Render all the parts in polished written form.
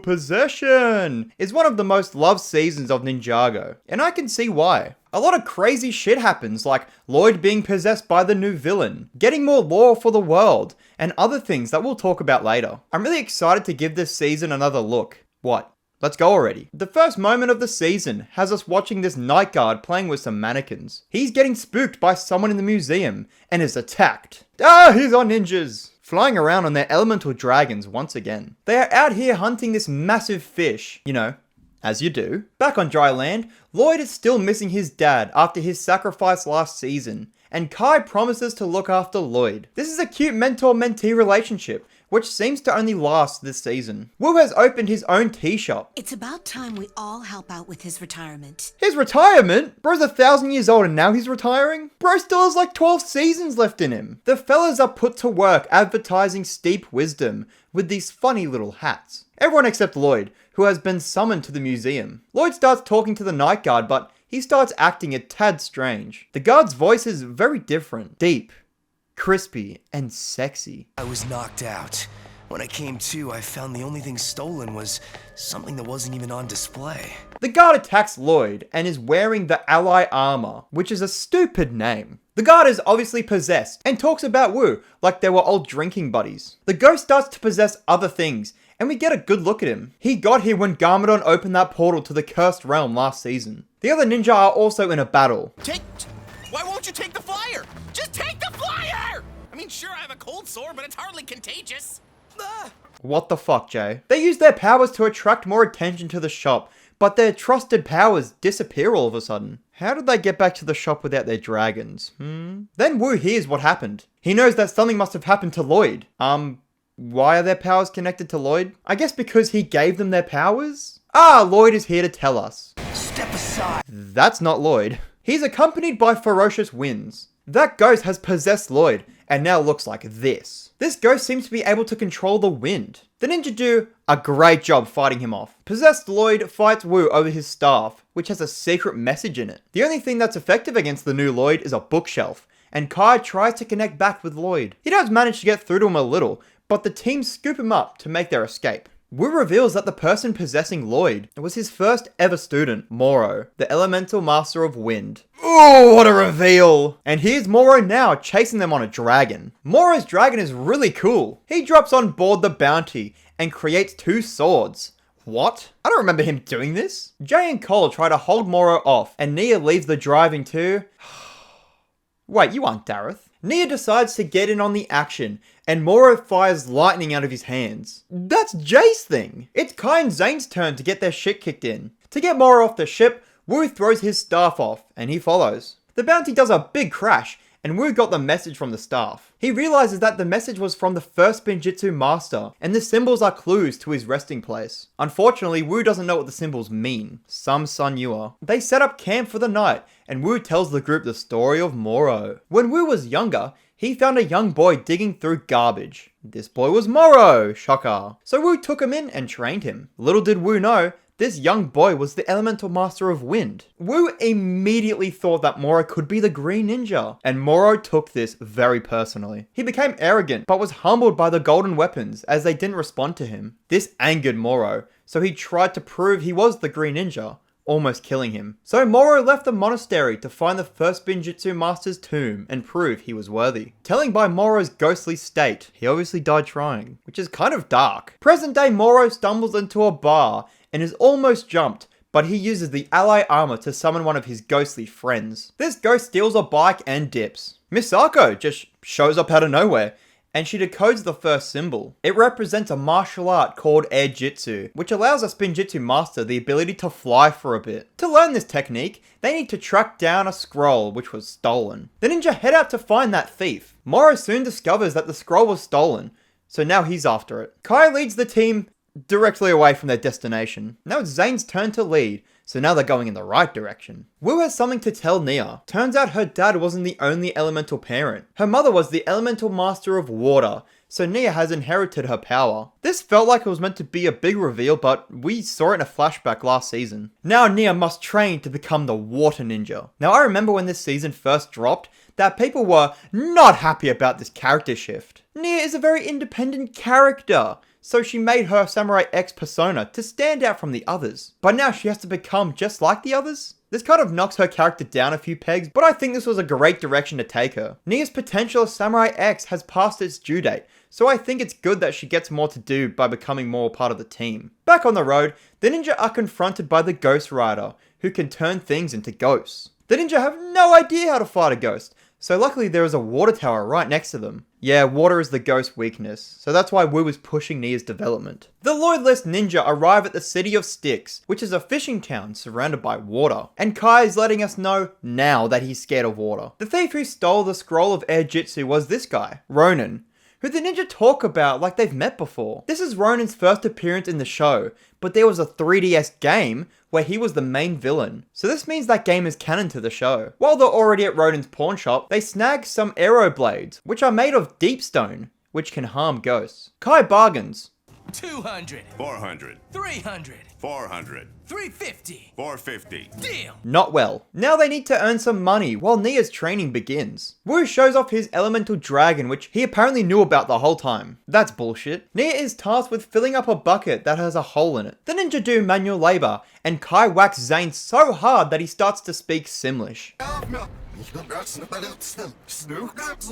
Possession is one of the most loved seasons of Ninjago, and I can see why. A lot of crazy shit happens, like Lloyd being possessed by the new villain, getting more lore for the world, and other things that we'll talk about later. I'm really excited to give this season another look. What? Let's go already. The first moment of the season has us watching this night guard playing with some mannequins. He's getting spooked by someone in the museum and is attacked. He's on ninjas! Flying around on their elemental dragons once again. They are out here hunting this massive fish, you know, as you do. Back on dry land, Lloyd is still missing his dad after his sacrifice last season, and Kai promises to look after Lloyd. This is a cute mentor-mentee relationship, which seems to only last this season. Wu has opened his own tea shop. It's about time we all help out with his retirement. His retirement? Bro's 1,000 years old and now he's retiring? Bro still has like 12 seasons left in him. The fellas are put to work advertising steep wisdom with these funny little hats. Everyone except Lloyd, who has been summoned to the museum. Lloyd starts talking to the night guard, but he starts acting a tad strange. The guard's voice is very different, deep, crispy, and sexy. I was knocked out. When I came to, I found the only thing stolen was something that wasn't even on display. The guard attacks Lloyd and is wearing the ally armor, which is a stupid name. The guard is obviously possessed and talks about Wu like they were old drinking buddies. The ghost starts to possess other things, and we get a good look at him. He got here when Garmadon opened that portal to the cursed realm last season. The other ninja are also in a battle. Why won't you take the flyer? Just take the flyer! I mean, sure, I have a cold sore, but it's hardly contagious. What the fuck, Jay? They use their powers to attract more attention to the shop, but their trusted powers disappear all of a sudden. How did they get back to the shop without their dragons? Then Wu hears what happened. He knows that something must have happened to Lloyd. Why are their powers connected to Lloyd? I guess because he gave them their powers? Lloyd is here to tell us. Step aside. That's not Lloyd. He's accompanied by ferocious winds. That ghost has possessed Lloyd and now looks like this. This ghost seems to be able to control the wind. The ninja do a great job fighting him off. Possessed Lloyd fights Wu over his staff, which has a secret message in it. The only thing that's effective against the new Lloyd is a bookshelf, and Kai tries to connect back with Lloyd. He does manage to get through to him a little, but the team scoop him up to make their escape. Wu reveals that the person possessing Lloyd was his first ever student, Moro, the elemental master of wind. Ooh, what a reveal! And here's Moro now chasing them on a dragon. Moro's dragon is really cool. He drops on board the bounty and creates 2 swords. What? I don't remember him doing this. Jay and Cole try to hold Moro off, and Nia leaves the driving too. Wait, you aren't Dareth. Nia decides to get in on the action, and Moro fires lightning out of his hands. That's Jay's thing. It's Kai and Zane's turn to get their shit kicked in. To get Moro off the ship, Wu throws his staff off, and he follows. The bounty does a big crash, and Wu got the message from the staff. He realizes that the message was from the first Spinjitzu master, and the symbols are clues to his resting place. Unfortunately, Wu doesn't know what the symbols mean. Some Sun Yua. They set up camp for the night, and Wu tells the group the story of Moro. When Wu was younger, he found a young boy digging through garbage. This boy was Moro, shocker. So Wu took him in and trained him. Little did Wu know, this young boy was the elemental master of wind. Wu immediately thought that Moro could be the Green Ninja, and Moro took this very personally. He became arrogant, but was humbled by the golden weapons as they didn't respond to him. This angered Moro, so he tried to prove he was the Green Ninja, almost killing him. So Moro left the monastery to find the first Spinjitzu master's tomb and prove he was worthy. Telling by Moro's ghostly state, he obviously died trying, which is kind of dark. Present day Moro stumbles into a bar and is almost jumped, but he uses the ally armor to summon one of his ghostly friends. This ghost steals a bike and dips. Misako just shows up out of nowhere, and she decodes the first symbol. It represents a martial art called Air Jitsu, which allows a Spinjitzu master the ability to fly for a bit. To learn this technique, they need to track down a scroll which was stolen. The ninja head out to find that thief. Moro soon discovers that the scroll was stolen, so now he's after it. Kai leads the team directly away from their destination. Now it's Zane's turn to lead, so now they're going in the right direction. Wu has something to tell Nia. Turns out her dad wasn't the only elemental parent. Her mother was the elemental master of water, so Nia has inherited her power. This felt like it was meant to be a big reveal, but we saw it in a flashback last season. Now Nia must train to become the water ninja. Now I remember when this season first dropped, that people were not happy about this character shift. Nia is a very independent character, so she made her Samurai X persona to stand out from the others. But now she has to become just like the others? This kind of knocks her character down a few pegs, but I think this was a great direction to take her. Nia's potential as Samurai X has passed its due date, so I think it's good that she gets more to do by becoming more part of the team. Back on the road, the ninja are confronted by the Ghost Rider, who can turn things into ghosts. The ninja have no idea how to fight a ghost, so luckily there is a water tower right next to them. Yeah, water is the ghost's weakness, so that's why Wu is pushing Nia's development. The Lloydless Ninja arrive at the city of Styx, which is a fishing town surrounded by water. And Kai is letting us know now that he's scared of water. The thief who stole the scroll of air jutsu was this guy, Ronin, who the ninja talk about like they've met before. This is Ronin's first appearance in the show, but there was a 3DS game where he was the main villain. So this means that game is canon to the show. While they're already at Ronin's pawn shop, they snag some arrow blades, which are made of deep stone, which can harm ghosts. Kai bargains. 200. 400. 300. 400. 350. 450. Deal. Not well. Now they need to earn some money while Nia's training begins. Wu shows off his elemental dragon, which he apparently knew about the whole time. That's bullshit. Nia is tasked with filling up a bucket that has a hole in it. The ninja do manual labor, and Kai whacks Zane so hard that he starts to speak Simlish.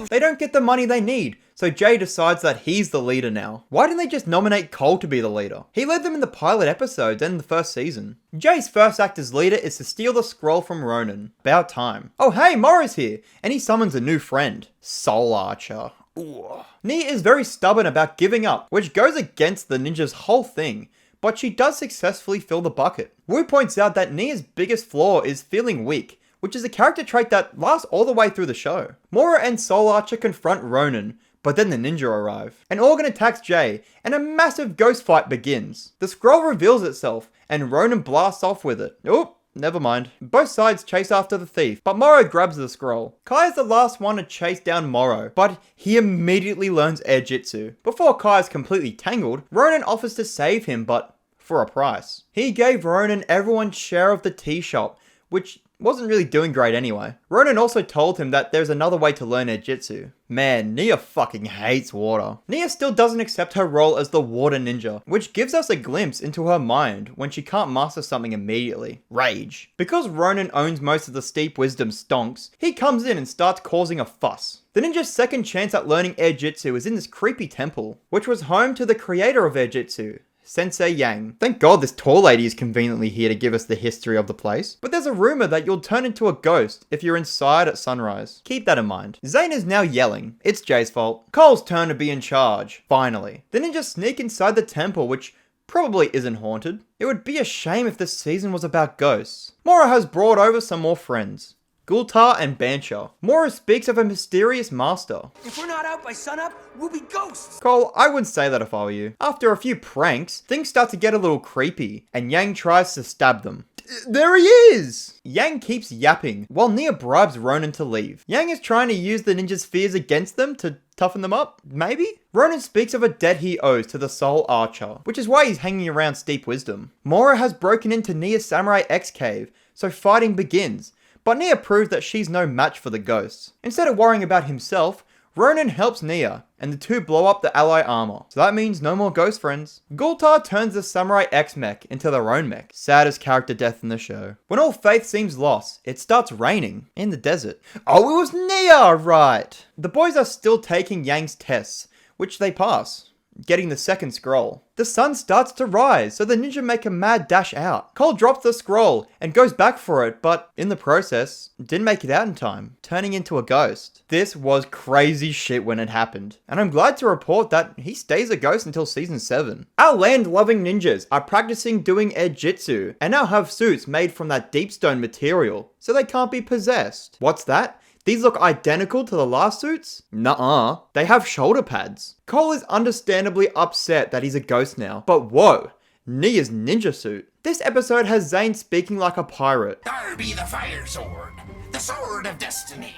They don't get the money they need, so Jay decides that he's the leader now. Why didn't they just nominate Cole to be the leader? He led them in the pilot episodes and the first season. Jay's first act as leader is to steal the scroll from Ronin. About time. Oh hey, Moro's here, and he summons a new friend, Soul Archer. Ooh. Nia is very stubborn about giving up, which goes against the ninja's whole thing, but she does successfully fill the bucket. Wu points out that Nia's biggest flaw is feeling weak, which is a character trait that lasts all the way through the show. Mora and Soul Archer confront Ronin, but then the ninja arrive. An organ attacks Jay, and a massive ghost fight begins. The scroll reveals itself, and Ronin blasts off with it. Oop, never mind. Both sides chase after the thief, but Moro grabs the scroll. Kai is the last one to chase down Moro, but he immediately learns air jutsu. Before Kai is completely tangled, Ronin offers to save him, but for a price. He gave Ronin everyone's share of the tea shop, which wasn't really doing great anyway. Ronin also told him that there's another way to learn air jutsu. Man, Nia fucking hates water. Nia still doesn't accept her role as the water ninja, which gives us a glimpse into her mind when she can't master something immediately. Rage. Because Ronin owns most of the steep wisdom stonks, he comes in and starts causing a fuss. The ninja's second chance at learning air jutsu is in this creepy temple, which was home to the creator of air jutsu, Sensei Yang. Thank God this tall lady is conveniently here to give us the history of the place. But there's a rumor that you'll turn into a ghost if you're inside at sunrise. Keep that in mind. Zane is now yelling. It's Jay's fault. Cole's turn to be in charge. Finally. The ninjas sneak inside the temple, which probably isn't haunted. It would be a shame if this season was about ghosts. Mora has brought over some more friends. Gultar and Bancha. Mora speaks of a mysterious master. If we're not out by sunup, we'll be ghosts. Cole, I wouldn't say that if I were you. After a few pranks, things start to get a little creepy, and Yang tries to stab them. There he is! Yang keeps yapping, while Nia bribes Ronin to leave. Yang is trying to use the ninja's fears against them to toughen them up, maybe? Ronin speaks of a debt he owes to the Soul Archer, which is why he's hanging around Steep Wisdom. Mora has broken into Nia's Samurai X cave, so fighting begins. But Nia proves that she's no match for the ghosts. Instead of worrying about himself, Ronin helps Nia, and the two blow up the ally armor. So that means no more ghost friends. Gultar turns the Samurai X mech into their own mech. Saddest character death in the show. When all faith seems lost, it starts raining in the desert. Oh, it was Nia, right! The boys are still taking Yang's tests, which they pass, getting the second scroll. The sun starts to rise, so the ninja make a mad dash out. Cole drops the scroll and goes back for it, but in the process, didn't make it out in time, turning into a ghost. This was crazy shit when it happened, and I'm glad to report that he stays a ghost until season 7. Our land-loving ninjas are practicing doing air jutsu, and now have suits made from that deep stone material, so they can't be possessed. What's that? These look identical to the last suits? Nuh-uh. They have shoulder pads. Cole is understandably upset that he's a ghost now, but whoa, Nia's ninja suit. This episode has Zane speaking like a pirate. There be the fire sword, the sword of destiny,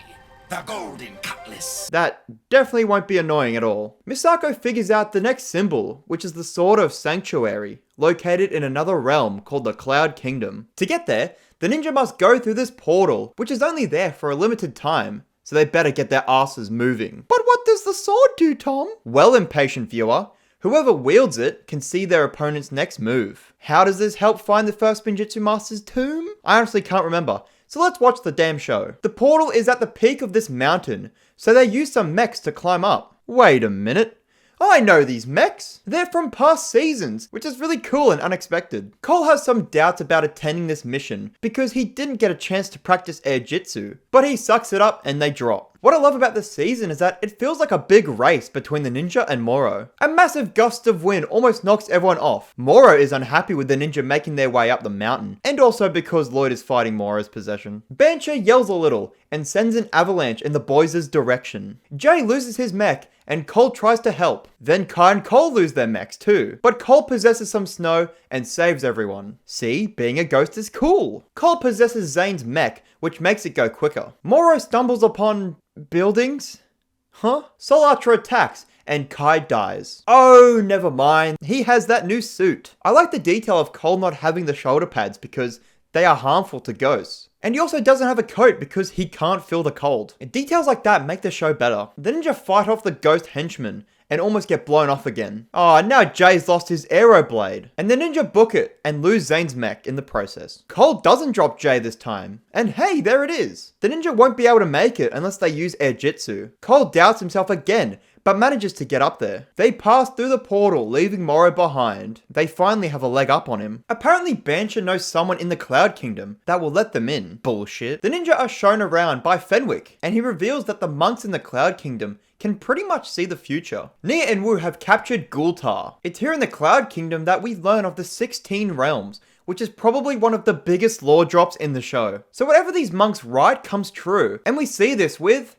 the golden cutlass. That definitely won't be annoying at all. Misako figures out the next symbol, which is the Sword of Sanctuary, located in another realm called the Cloud Kingdom. To get there, the ninja must go through this portal, which is only there for a limited time, so they better get their asses moving. But what does the sword do, Tom? Well, impatient viewer, Whoever wields it can see their opponent's next move. How does this help find the first Spinjitzu Master's tomb? I honestly can't remember, so let's watch the damn show. The portal is at the peak of this mountain, so they use some mechs to climb up. Wait a minute. I know these mechs! They're from past seasons, which is really cool and unexpected. Cole has some doubts about attending this mission because he didn't get a chance to practice air jitsu, but he sucks it up and they drop. What I love about this season is that it feels like a big race between the ninja and Moro. A massive gust of wind almost knocks everyone off. Moro is unhappy with the ninja making their way up the mountain, and also because Lloyd is fighting Moro's possession. Bancher yells a little and sends an avalanche in the boys' direction. Jay loses his mech and Cole tries to help. Then Kai and Cole lose their mechs too, but Cole possesses some snow and saves everyone. See, being a ghost is cool. Cole possesses Zane's mech, which makes it go quicker. Moro stumbles upon buildings? Huh? Solatra attacks and Kai dies. Oh, never mind. He has that new suit. I like the detail of Cole not having the shoulder pads because they are harmful to ghosts. And he also doesn't have a coat because he can't feel the cold. And details like that make the show better. The ninja fight off the ghost henchman and almost get blown off again. Oh, now Jay's lost his arrow blade. And the ninja book it and lose Zane's mech in the process. Cole doesn't drop Jay this time. And hey, there it is. The ninja won't be able to make it unless they use air jitsu. Cole doubts himself again, but manages to get up there. They pass through the portal, leaving Moro behind. They finally have a leg up on him. Apparently Bancher knows someone in the Cloud Kingdom that will let them in. Bullshit. The ninja are shown around by Fenwick, and he reveals that the monks in the Cloud Kingdom can pretty much see the future. Nia and Wu have captured Gultar. It's here in the Cloud Kingdom that we learn of the 16 realms, which is probably one of the biggest lore drops in the show. So whatever these monks write comes true, and we see this with...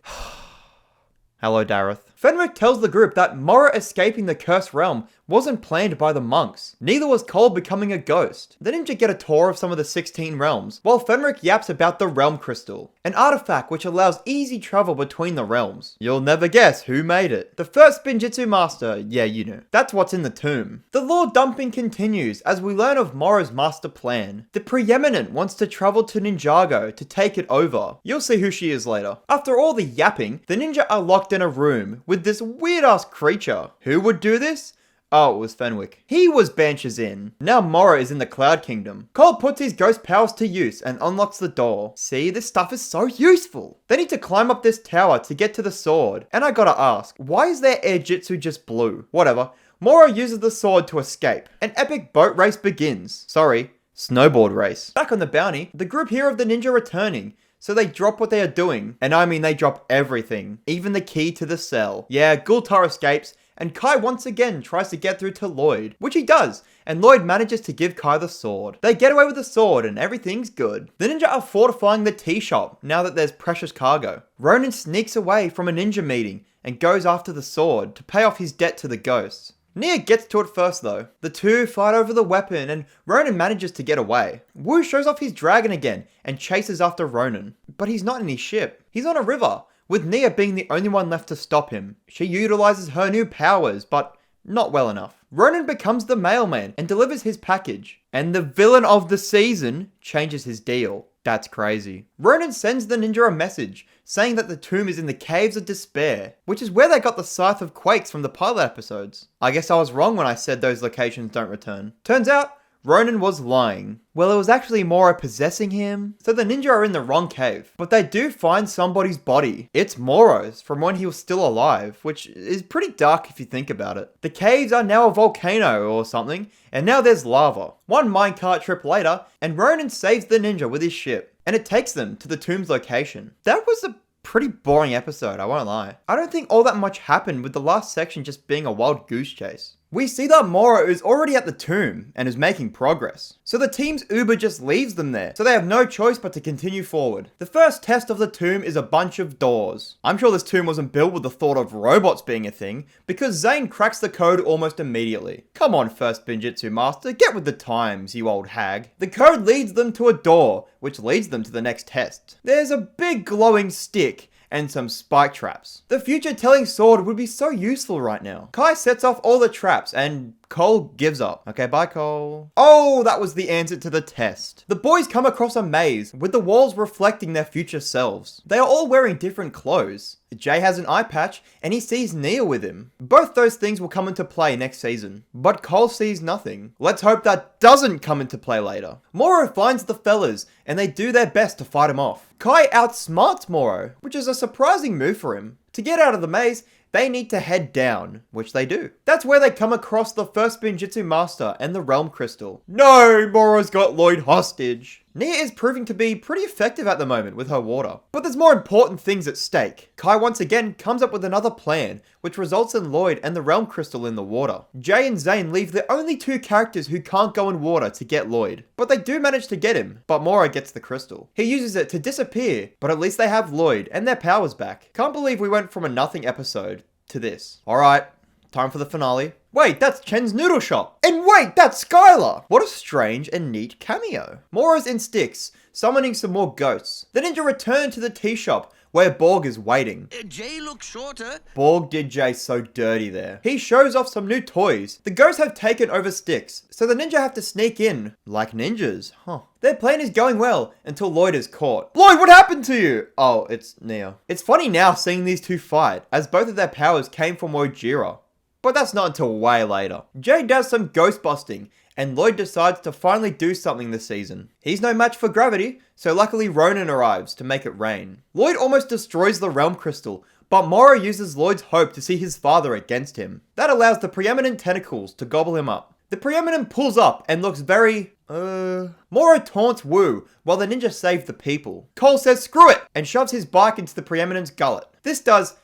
Hello, Dareth. Fenwick tells the group that Moro escaping the Cursed Realm wasn't planned by the monks. Neither was Cole becoming a ghost. The ninja get a tour of some of the 16 realms, while Fenwick yaps about the Realm Crystal, an artifact which allows easy travel between the realms. You'll never guess who made it. The first Spinjitzu Master, yeah, you know. That's what's in the tomb. The lore dumping continues as we learn of Moro's master plan. The Preeminent wants to travel to Ninjago to take it over. You'll see who she is later. After all the yapping, the ninja are locked in a room with this weird-ass creature. Who would do this? Oh, it was Fenwick. He was Bancher's in. Now Moro is in the Cloud Kingdom. Cole puts his ghost powers to use and unlocks the door. See, this stuff is so useful. They need to climb up this tower to get to the sword. And I gotta ask, why is their air jitsu just blue? Whatever. Moro uses the sword to escape. An epic boat race begins. Sorry, snowboard race. Back on the bounty, the group hear of the ninja returning. So they drop what they are doing. And I mean they drop everything. Even the key to the cell. Yeah, Gultar escapes. And Kai once again tries to get through to Lloyd, which he does, and Lloyd manages to give Kai the sword. They get away with the sword and everything's good. The ninja are fortifying the tea shop now that there's precious cargo. Ronan sneaks away from a ninja meeting and goes after the sword to pay off his debt to the ghosts. Nia gets to it first though. The two fight over the weapon and Ronan manages to get away. Wu shows off his dragon again and chases after Ronan, but he's not in his ship. He's on a river, with Nia being the only one left to stop him. She utilizes her new powers, but not well enough. Ronan becomes the mailman and delivers his package. And the villain of the season changes his deal. That's crazy. Ronan sends the ninja a message, saying that the tomb is in the Caves of Despair, which is where they got the Scythe of Quakes from the pilot episodes. I guess I was wrong when I said those locations don't return. Turns out, Ronan was lying. Well, it was actually Moro possessing him, so the ninja are in the wrong cave. But they do find somebody's body. It's Moro's, from when he was still alive, which is pretty dark if you think about it. The caves are now a volcano or something, and now there's lava. One minecart trip later, and Ronan saves the ninja with his ship, and it takes them to the tomb's location. That was a pretty boring episode, I won't lie. I don't think all that much happened with the last section just being a wild goose chase. We see that Moro is already at the tomb and is making progress. So the team's Uber just leaves them there, so they have no choice but to continue forward. The first test of the tomb is a bunch of doors. I'm sure this tomb wasn't built with the thought of robots being a thing, because Zane cracks the code almost immediately. Come on, first Spinjitzu Master, get with the times, you old hag. The code leads them to a door, which leads them to the next test. There's a big glowing stick and some spike traps. The future telling sword would be so useful right now. Kai sets off all the traps and Cole gives up. Okay, bye Cole. Oh, that was the answer to the test. The boys come across a maze with the walls reflecting their future selves. They are all wearing different clothes. Jay has an eye patch and he sees Nia with him. Both those things will come into play next season, but Cole sees nothing. Let's hope that doesn't come into play later. Moro finds the fellas and they do their best to fight him off. Kai outsmarts Moro, which is a surprising move for him. To get out of the maze, they need to head down, which they do. That's where they come across the first Spinjitzu Master and the Realm Crystal. No, Moro's got Lloyd hostage. Nia is proving to be pretty effective at the moment with her water. But there's more important things at stake. Kai once again comes up with another plan, which results in Lloyd and the Realm Crystal in the water. Jay and Zane leave the only two characters who can't go in water to get Lloyd. But they do manage to get him, but Moro gets the crystal. He uses it to disappear, but at least they have Lloyd and their powers back. Can't believe we went from a nothing episode to this. Alright, time for the finale. Wait, that's Chen's Noodle Shop. And wait, that's Skylar. What a strange and neat cameo. Moro's in Styx, summoning some more ghosts. The ninja return to the tea shop where Borg is waiting. Jay looks shorter. Borg did Jay so dirty there. He shows off some new toys. The ghosts have taken over Styx, so the ninja have to sneak in like ninjas. Their plan is going well until Lloyd is caught. Lloyd, what happened to you? Oh, it's Nia. It's funny now seeing these two fight, as both of their powers came from Wojira. But that's not until way later. Jay does some ghost busting, and Lloyd decides to finally do something this season. He's no match for gravity, so luckily Ronan arrives to make it rain. Lloyd almost destroys the Realm Crystal, but Moro uses Lloyd's hope to see his father against him. That allows the Preeminent tentacles to gobble him up. The Preeminent pulls up and looks very... Moro taunts Wu while the ninja save the people. Cole says screw it and shoves his bike into the Preeminent's gullet. This does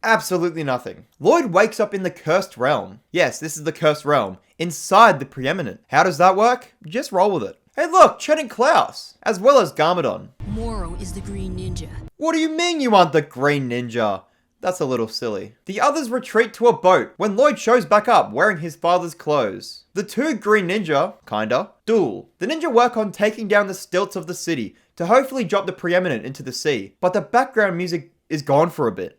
absolutely nothing. Lloyd wakes up in the Cursed Realm. Yes, this is the Cursed Realm, inside the Preeminent. How does that work? Just roll with it. Hey look, Chen and Klaus, as well as Garmadon. Moro is the Green Ninja. What do you mean you aren't the Green Ninja? That's a little silly. The others retreat to a boat when Lloyd shows back up wearing his father's clothes. The two Green Ninja, kinda, duel. The ninja work on taking down the stilts of the city to hopefully drop the Preeminent into the sea, but the background music is gone for a bit.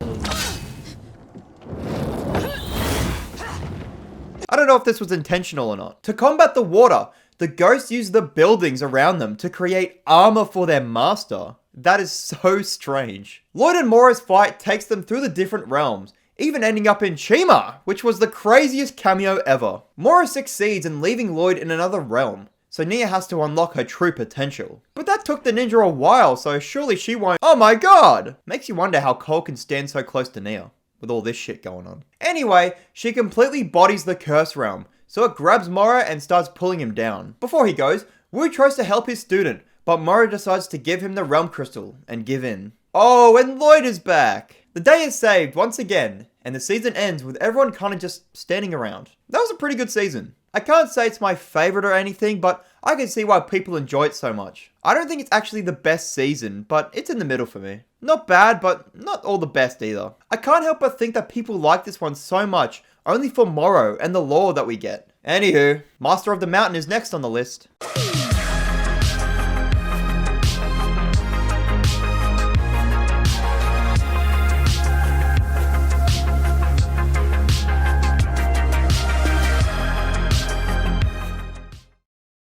I don't know if this was intentional or not. To combat the water, the ghosts use the buildings around them to create armor for their master. That is so strange. Lloyd and Moro's fight takes them through the different realms, even ending up in Chima, which was the craziest cameo ever. Moro succeeds in leaving Lloyd in another realm, so Nia has to unlock her true potential. But that took the ninja a while, so surely she won't. Oh my god! Makes you wonder how Cole can stand so close to Nia with all this shit going on. Anyway, she completely bodies the Curse Realm, so it grabs Moro and starts pulling him down. Before he goes, Wu tries to help his student, but Moro decides to give him the Realm Crystal and give in. Oh, and Lloyd is back! The day is saved once again, and the season ends with everyone kind of just standing around. That was a pretty good season. I can't say it's my favorite or anything, but I can see why people enjoy it so much. I don't think it's actually the best season, but it's in the middle for me. Not bad, but not all the best either. I can't help but think that people like this one so much, only for Moro and the lore that we get. Anywho, Master of the Mountain is next on the list.